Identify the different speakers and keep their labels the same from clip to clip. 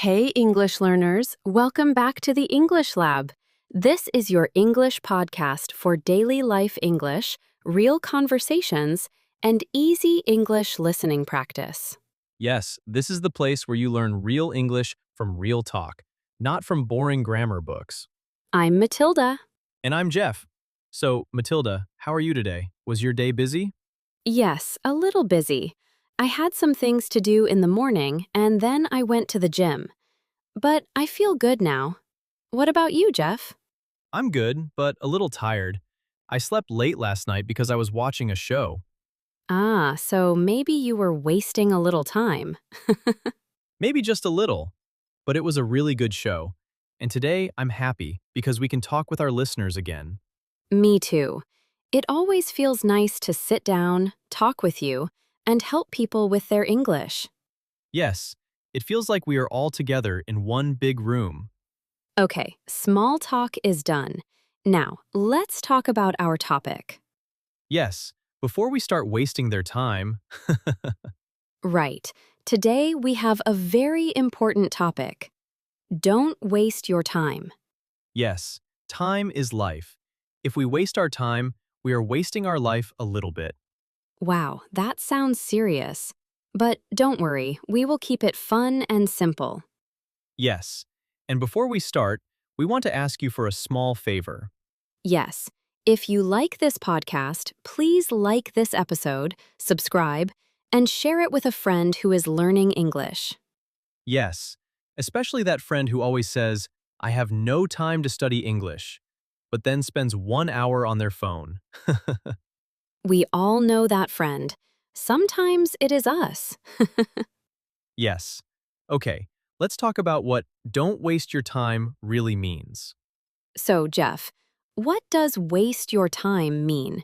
Speaker 1: Hey, English learners, welcome back to the English Lab. This is your English podcast for daily life English, real conversations, and easy English listening practice.
Speaker 2: Yes, this is the place where you learn real English from real talk, not from boring grammar books.
Speaker 1: I'm Matilda.
Speaker 2: And I'm Jeff. So, Matilda, how are you today? Was your day busy?
Speaker 1: Yes, a little busy. I had some things to do in the morning, and then I went to the gym. But I feel good now. What about you, Jeff?
Speaker 2: I'm good, but a little tired. I slept late last night because I was watching a show.
Speaker 1: Ah, so maybe you were wasting a little time.
Speaker 2: Maybe just a little, but it was a really good show. And today, I'm happy because we can talk with our listeners again.
Speaker 1: Me too. It always feels nice to sit down, talk with you, and help people with their English.
Speaker 2: Yes, it feels like we are all together in one big room.
Speaker 1: Okay, small talk is done. Now, let's talk about our topic.
Speaker 2: Yes, before we start wasting their time,
Speaker 1: Right. Today we have a very important topic. Don't waste your time.
Speaker 2: yes, time is life. If we waste our time, we are wasting our life a little bit.
Speaker 1: Wow, that sounds serious. But don't worry, we will keep it fun and simple.
Speaker 2: Yes. And before we start, we want to ask you for a small favor.
Speaker 1: Yes. If you like this podcast, please like this episode, subscribe, and share it with a friend who is learning English.
Speaker 2: Yes, especially that friend who always says, I have no time to study English, but then spends 1 hour on their phone.
Speaker 1: We all know that friend. Sometimes it is us.
Speaker 2: Yes. Okay, let's talk about what don't waste your time really means.
Speaker 1: So, Jeff, what does waste your time mean?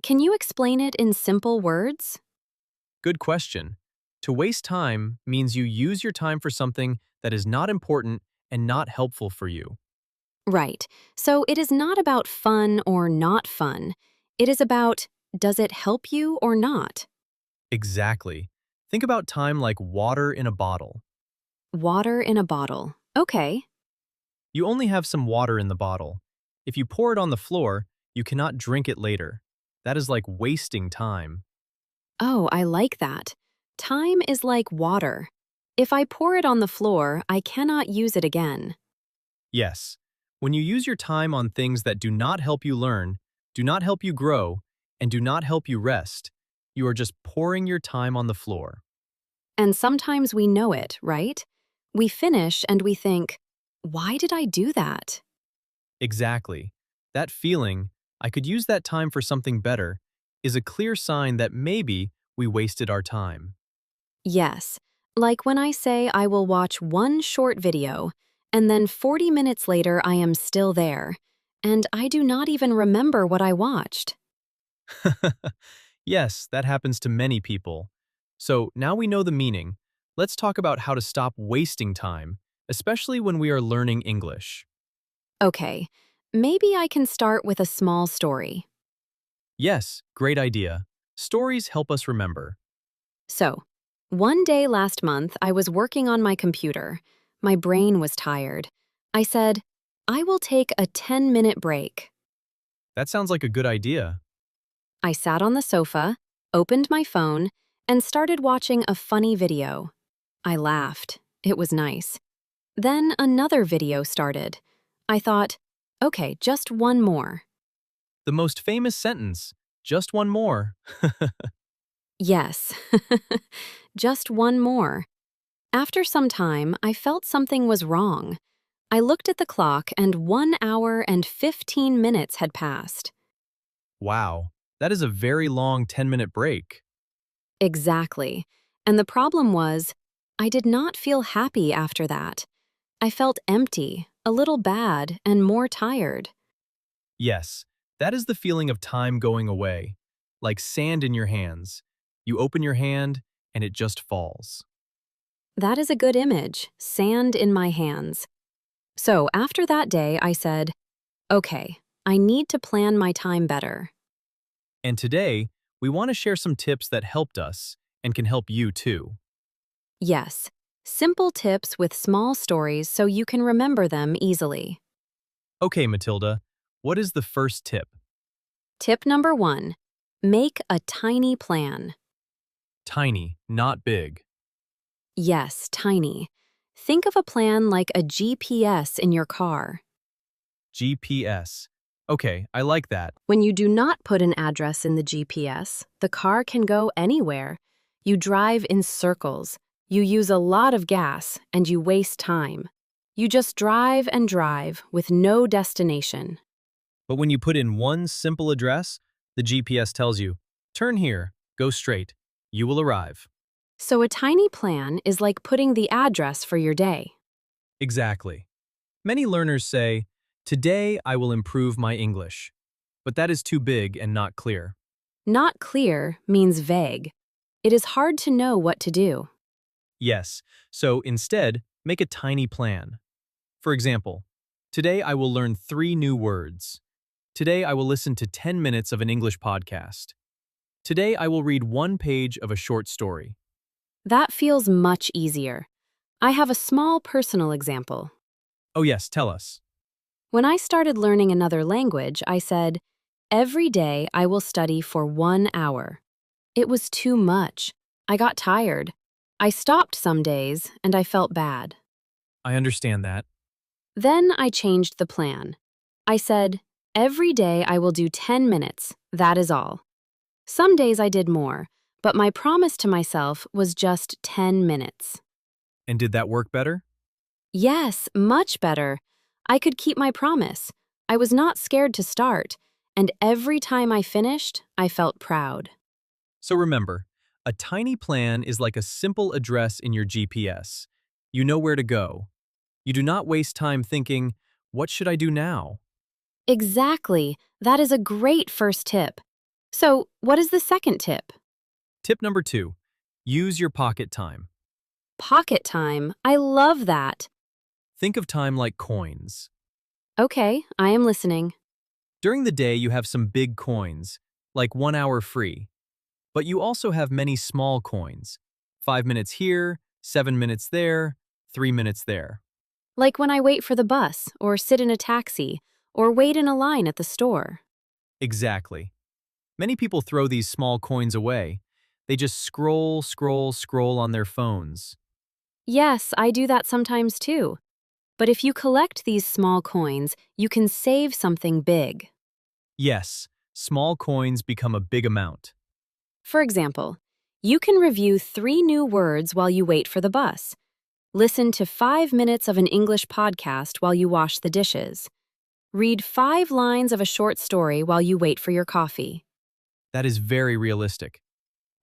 Speaker 1: Can you explain it in simple words?
Speaker 2: Good question. To waste time means you use your time for something that is not important and not helpful for you.
Speaker 1: Right. So it is not about fun or not fun. It is about, does it help you or not?
Speaker 2: Exactly. Think about time like water in a bottle.
Speaker 1: Water in a bottle. Okay.
Speaker 2: You only have some water in the bottle. If you pour it on the floor, you cannot drink it later. That is like wasting time.
Speaker 1: Oh, I like that. Time is like water. If I pour it on the floor, I cannot use it again.
Speaker 2: Yes. When you use your time on things that do not help you learn, do not help you grow, and do not help you rest, you are just pouring your time on the floor.
Speaker 1: And sometimes we know it, right? We finish and we think, why did I do that?
Speaker 2: Exactly. That feeling, I could use that time for something better, is a clear sign that maybe we wasted our time.
Speaker 1: Yes, like when I say I will watch one short video, and then 40 minutes later I am still there, and I do not even remember what I watched.
Speaker 2: Yes, that happens to many people. So now we know the meaning. Let's talk about how to stop wasting time, especially when we are learning English.
Speaker 1: Okay, maybe I can start with a small story.
Speaker 2: Yes, great idea. Stories help us remember.
Speaker 1: So, one day last month I was working on my computer. My brain was tired. I said, I will take a 10-minute break.
Speaker 2: That sounds like a good idea.
Speaker 1: I sat on the sofa, opened my phone, and started watching a funny video. I laughed. It was nice. Then another video started. I thought, okay, just one more.
Speaker 2: The most famous sentence, just one more.
Speaker 1: Yes, just one more. After some time, I felt something was wrong. I looked at the clock and 1 hour and 15 minutes had passed.
Speaker 2: Wow, that is a very long 10-minute break.
Speaker 1: Exactly. And the problem was, I did not feel happy after that. I felt empty, a little bad, and more tired.
Speaker 2: Yes, that is the feeling of time going away, like sand in your hands. You open your hand and it just falls.
Speaker 1: That is a good image, sand in my hands. So after that day, I said, okay, I need to plan my time better.
Speaker 2: And today, we want to share some tips that helped us and can help you too.
Speaker 1: Yes, Simple tips with small stories so you can remember them easily.
Speaker 2: Okay, Matilda, what is the first tip?
Speaker 1: Tip number 1. Make a tiny plan.
Speaker 2: Tiny, not big.
Speaker 1: Yes, tiny. Think of a plan like a GPS in your car.
Speaker 2: GPS. Okay, I like that.
Speaker 1: When you do not put an address in the GPS, the car can go anywhere. You drive in circles. You use a lot of gas and you waste time. You just drive and drive with no destination.
Speaker 2: But when you put in one simple address, the GPS tells you, turn here, go straight. You will arrive.
Speaker 1: So a tiny plan is like putting the address for your day.
Speaker 2: Exactly. Many learners say, today I will improve my English. But that is too big and not clear.
Speaker 1: Not clear means vague. It is hard to know what to do.
Speaker 2: Yes, so instead, make a tiny plan. For example, today I will learn 3 new words. Today I will listen to 10 minutes of an English podcast. Today I will read 1 page of a short story.
Speaker 1: That feels much easier. I have a small personal example.
Speaker 2: Oh yes, tell us.
Speaker 1: When I started learning another language, I said, every day I will study for 1 hour. It was too much. I got tired. I stopped some days and I felt bad.
Speaker 2: I understand that.
Speaker 1: Then I changed the plan. I said, every day I will do 10 minutes, that is all. Some days I did more, but my promise to myself was just 10 minutes.
Speaker 2: And did that work better?
Speaker 1: Yes, much better. I could keep my promise. I was not scared to start, and every time I finished, I felt proud.
Speaker 2: So remember, a tiny plan is like a simple address in your GPS. You know where to go. You do not waste time thinking, what should I do now?
Speaker 1: Exactly. That is a great first tip. So, what is the second tip?
Speaker 2: Tip number 2, use your pocket time.
Speaker 1: Pocket time. I love that.
Speaker 2: Think of time like coins.
Speaker 1: Okay, I am listening.
Speaker 2: During the day, you have some big coins, like 1 hour free. But you also have many small coins. 5 minutes here, 7 minutes there, 3 minutes there.
Speaker 1: Like when I wait for the bus, or sit in a taxi, or wait in a line at the store.
Speaker 2: Exactly. Many people throw these small coins away. They just scroll, scroll, scroll on their phones.
Speaker 1: Yes, I do that sometimes too. But if you collect these small coins, you can save something big.
Speaker 2: Yes, small coins become a big amount.
Speaker 1: For example, you can review 3 new words while you wait for the bus. Listen to 5 minutes of an English podcast while you wash the dishes. Read 5 lines of a short story while you wait for your coffee.
Speaker 2: That is very realistic.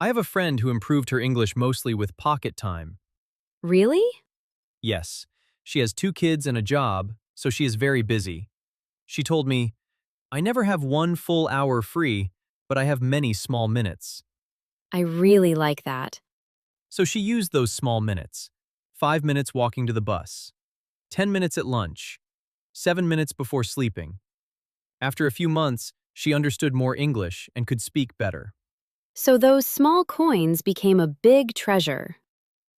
Speaker 2: I have a friend who improved her English mostly with pocket time.
Speaker 1: Really?
Speaker 2: Yes, she has 2 kids and a job, so she is very busy. She told me, I never have 1 full hour free, but I have many small minutes.
Speaker 1: I really like that.
Speaker 2: So she used those small minutes. 5 minutes walking to the bus, 10 minutes at lunch, 7 minutes before sleeping. After a few months, she understood more English and could speak better.
Speaker 1: So those small coins became a big treasure.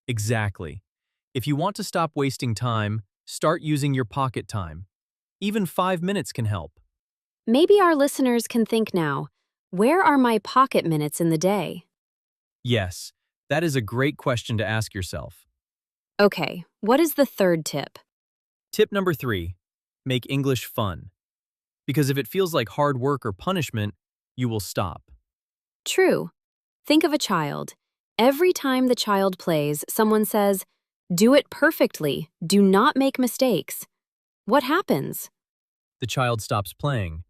Speaker 2: Exactly. If you want to stop wasting time, start using your pocket time. Even 5 minutes can help.
Speaker 1: Maybe our listeners can think now, where are my pocket minutes in the day?
Speaker 2: Yes, that is a great question to ask yourself.
Speaker 1: Okay, what is the third tip?
Speaker 2: Tip number 3, make English fun. Because if it feels like hard work or punishment, you will stop.
Speaker 1: True. Think of a child. Every time the child plays, someone says, do it perfectly, do not make mistakes. What happens?
Speaker 2: The child stops playing.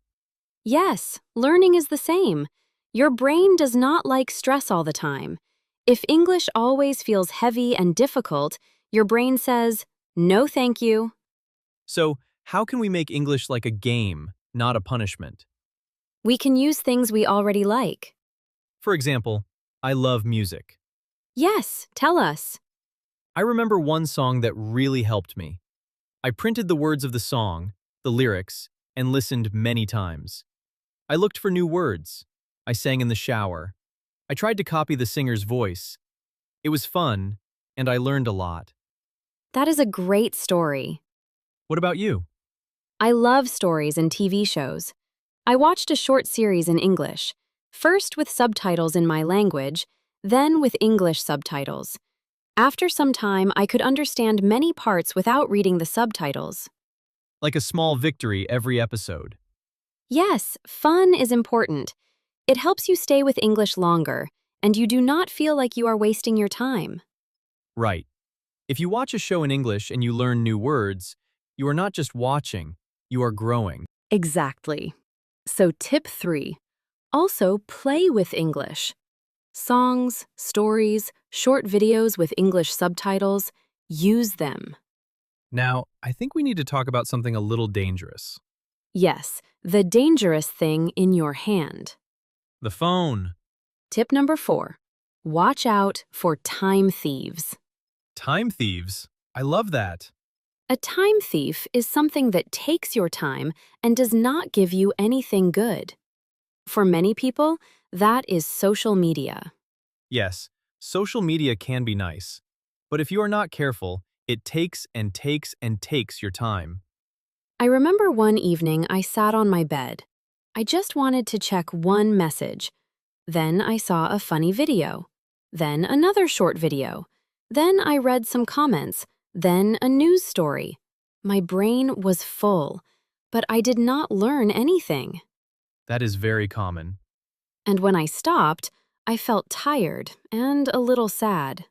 Speaker 1: Yes, learning is the same. Your brain does not like stress all the time. If English always feels heavy and difficult, your brain says, no thank you.
Speaker 2: So, how can we make English like a game, not a punishment?
Speaker 1: We can use things we already like.
Speaker 2: For example, I love music.
Speaker 1: Yes, tell us.
Speaker 2: I remember one song that really helped me. I printed the words of the song, the lyrics, and listened many times. I looked for new words. I sang in the shower. I tried to copy the singer's voice. It was fun, and I learned a lot.
Speaker 1: That is a great story.
Speaker 2: What about you?
Speaker 1: I love stories and TV shows. I watched a short series in English, first with subtitles in my language, then with English subtitles. After some time, I could understand many parts without reading the subtitles.
Speaker 2: Like a small victory every episode.
Speaker 1: Yes, fun is important. It helps you stay with English longer, and you do not feel like you are wasting your time.
Speaker 2: Right. If you watch a show in English and you learn new words, you are not just watching, you are growing.
Speaker 1: Exactly. So, tip 3. Also, play with English. Songs, stories, short videos with English subtitles, use them.
Speaker 2: Now, I think we need to talk about something a little dangerous.
Speaker 1: Yes, the dangerous thing in your hand.
Speaker 2: The phone.
Speaker 1: Tip number 4. Watch out for time thieves.
Speaker 2: Time thieves. I love that.
Speaker 1: A time thief is something that takes your time and does not give you anything good. For many people, that is social media.
Speaker 2: Yes, social media can be nice, but if you are not careful, it takes and takes and takes your time.
Speaker 1: I remember one evening I sat on my bed. I just wanted to check one message. Then I saw a funny video. Then another short video. Then I read some comments. Then a news story. My brain was full, but I did not learn anything.
Speaker 2: That is very common.
Speaker 1: And when I stopped, I felt tired and a little sad.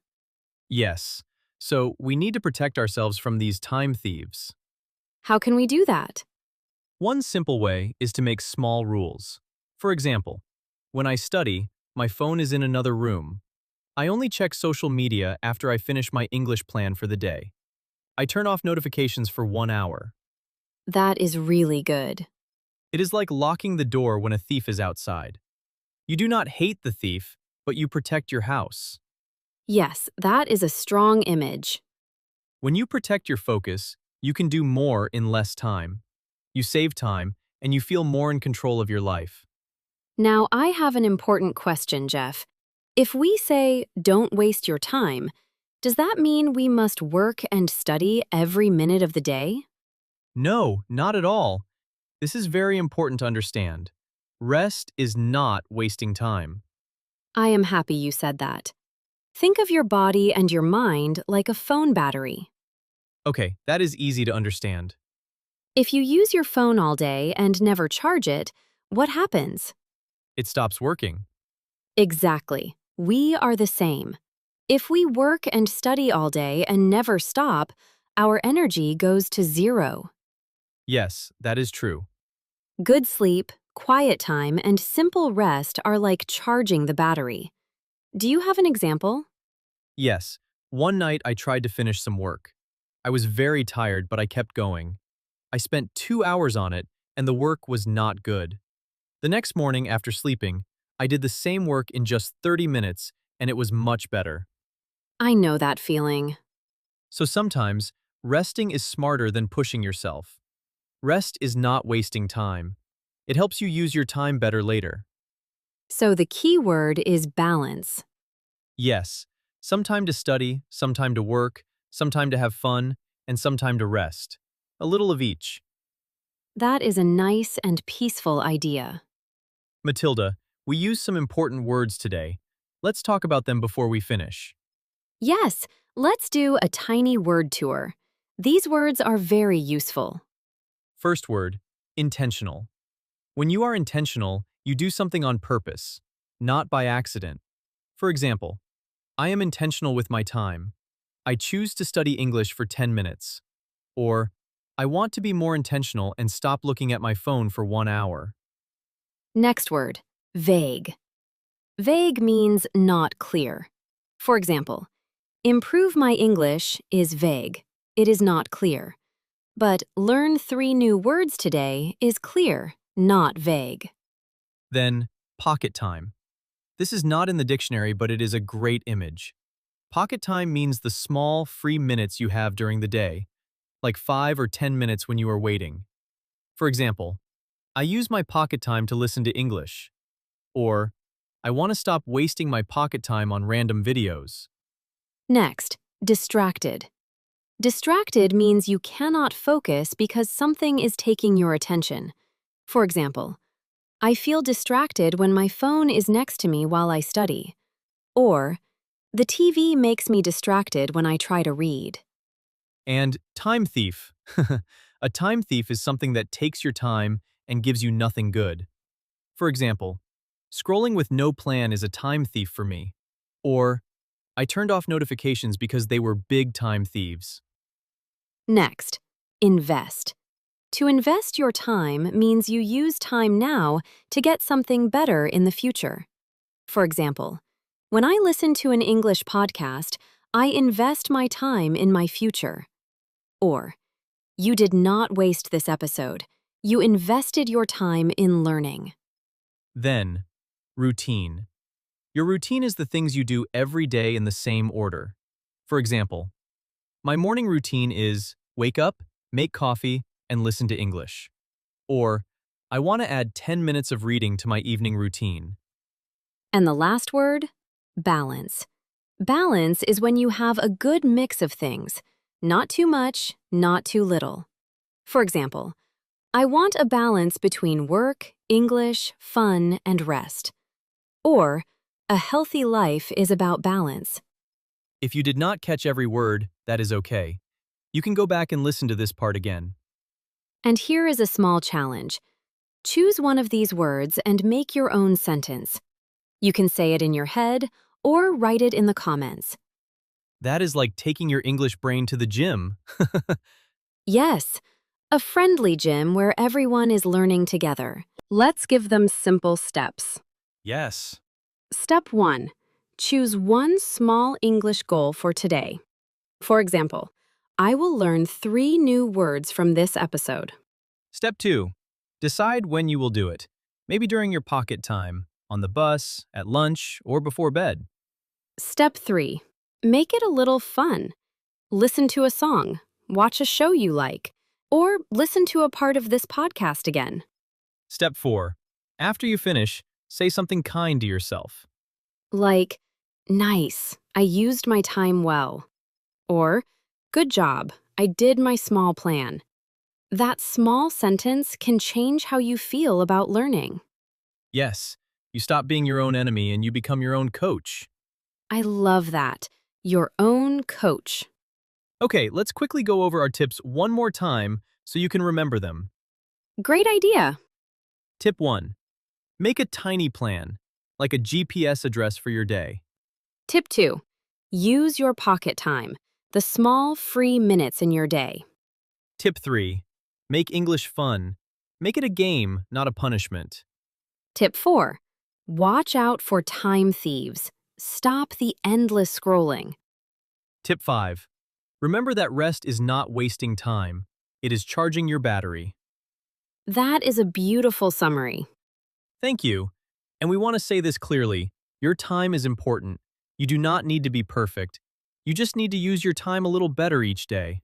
Speaker 2: Yes, so we need to protect ourselves from these time thieves.
Speaker 1: How can we do that?
Speaker 2: One simple way is to make small rules. For example, when I study, my phone is in another room. I only check social media after I finish my English plan for the day. I turn off notifications for 1 hour.
Speaker 1: That is really good.
Speaker 2: It is like locking the door when a thief is outside. You do not hate the thief, but you protect your house.
Speaker 1: Yes, that is a strong image.
Speaker 2: When you protect your focus, you can do more in less time. You save time, and you feel more in control of your life.
Speaker 1: Now, I have an important question, Jeff. If we say, don't waste your time, does that mean we must work and study every minute of the day?
Speaker 2: No, not at all. This is very important to understand. Rest is not wasting time.
Speaker 1: I am happy you said that. Think of your body and your mind like a phone battery.
Speaker 2: Okay, that is easy to understand.
Speaker 1: If you use your phone all day and never charge it, what happens?
Speaker 2: It stops working.
Speaker 1: Exactly. We are the same. If we work and study all day and never stop, our energy goes to zero.
Speaker 2: Yes, that is true.
Speaker 1: Good sleep, quiet time, and simple rest are like charging the battery. Do you have an example?
Speaker 2: Yes, one night I tried to finish some work. I was very tired, but I kept going. I spent 2 hours on it, and the work was not good. The next morning after sleeping, I did the same work in just 30 minutes, and it was much better.
Speaker 1: I know that feeling.
Speaker 2: So sometimes, resting is smarter than pushing yourself. Rest is not wasting time. It helps you use your time better later.
Speaker 1: So the key word is balance.
Speaker 2: Yes, some time to study, some time to work, some time to have fun, and some time to rest. A little of each.
Speaker 1: That is a nice and peaceful idea.
Speaker 2: Matilda, we used some important words today. Let's talk about them before we finish.
Speaker 1: Yes, let's do a tiny word tour. These words are very useful.
Speaker 2: First word, intentional. When you are intentional, you do something on purpose, not by accident. For example, I am intentional with my time. I choose to study English for 10 minutes. Or, I want to be more intentional and stop looking at my phone for 1 hour.
Speaker 1: Next word, vague. Vague means not clear. For example, improve my English is vague. It is not clear. But learn 3 new words today is clear, not vague.
Speaker 2: Then, pocket time. This is not in the dictionary, but it is a great image. Pocket time means the small, free minutes you have during the day, like 5 or 10 minutes when you are waiting. For example, I use my pocket time to listen to English. Or, I want to stop wasting my pocket time on random videos.
Speaker 1: Next, distracted. Distracted means you cannot focus because something is taking your attention. For example, I feel distracted when my phone is next to me while I study. Or, the TV makes me distracted when I try to read.
Speaker 2: And time thief. A time thief is something that takes your time and gives you nothing good. For example, scrolling with no plan is a time thief for me. Or, I turned off notifications because they were big time thieves.
Speaker 1: Next, invest. To invest your time means you use time now to get something better in the future. For example, when I listen to an English podcast, I invest my time in my future. Or, you did not waste this episode. You invested your time in learning.
Speaker 2: Then, routine. Your routine is the things you do every day in the same order. For example, my morning routine is wake up, make coffee, and listen to English. Or, I want to add 10 minutes of reading to my evening routine.
Speaker 1: And the last word? Balance. Balance is when you have a good mix of things. Not too much, not too little. For example, I want a balance between work, English, fun, and rest. Or, a healthy life is about balance.
Speaker 2: If you did not catch every word, that is okay. You can go back and listen to this part again.
Speaker 1: And here is a small challenge. Choose one of these words and make your own sentence. You can say it in your head or write it in the comments.
Speaker 2: That is like taking your English brain to the gym.
Speaker 1: Yes, a friendly gym where everyone is learning together. Let's give them simple steps.
Speaker 2: Yes.
Speaker 1: Step 1. Choose one small English goal for today. For example, I will learn 3 new words from this episode.
Speaker 2: Step 2. Decide when you will do it. Maybe during your pocket time, on the bus, at lunch, or before bed.
Speaker 1: Step 3. Make it a little fun. Listen to a song, watch a show you like, or listen to a part of this podcast again.
Speaker 2: Step 4. After you finish, say something kind to yourself.
Speaker 1: Like, nice, I used my time well. Or, good job, I did my small plan. That small sentence can change how you feel about learning.
Speaker 2: Yes, you stop being your own enemy and you become your own coach.
Speaker 1: I love that. Your own coach.
Speaker 2: Okay, let's quickly go over our tips one more time so you can remember them.
Speaker 1: Great idea.
Speaker 2: Tip 1. Make a tiny plan, like a GPS address for your day.
Speaker 1: Tip 2. Use your pocket time, the small free minutes in your day.
Speaker 2: Tip 3. Make English fun. Make it a game, not a punishment.
Speaker 1: Tip 4. Watch out for time thieves. Stop the endless scrolling.
Speaker 2: Tip 5. Remember that rest is not wasting time. It is charging your battery.
Speaker 1: That is a beautiful summary.
Speaker 2: Thank you. And we want to say this clearly. Your time is important. You do not need to be perfect. You just need to use your time a little better each day.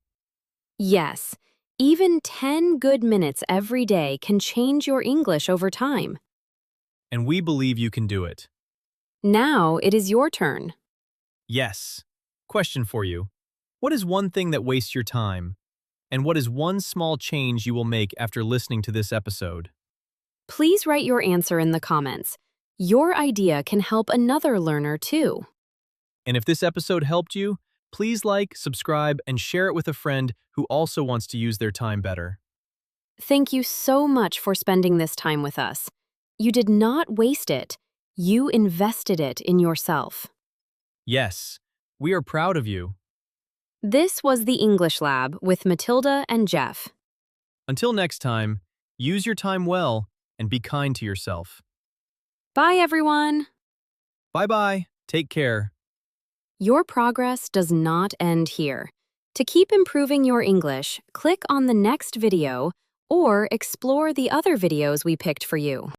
Speaker 1: Yes, even 10 good minutes every day can change your English over time.
Speaker 2: And we believe you can do it.
Speaker 1: Now it is your turn.
Speaker 2: Yes. Question for you. What is one thing that wastes your time? And what is one small change you will make after listening to this episode?
Speaker 1: Please write your answer in the comments. Your idea can help another learner too.
Speaker 2: And if this episode helped you, please like, subscribe, and share it with a friend who also wants to use their time better.
Speaker 1: Thank you so much for spending this time with us. You did not waste it. You invested it in yourself.
Speaker 2: Yes, we are proud of you.
Speaker 1: This was the English Lab with Matilda and Jeff.
Speaker 2: Until next time, use your time well and be kind to yourself.
Speaker 1: Bye, everyone.
Speaker 2: Bye-bye. Take care.
Speaker 1: Your progress does not end here. To keep improving your English, click on the next video or explore the other videos we picked for you.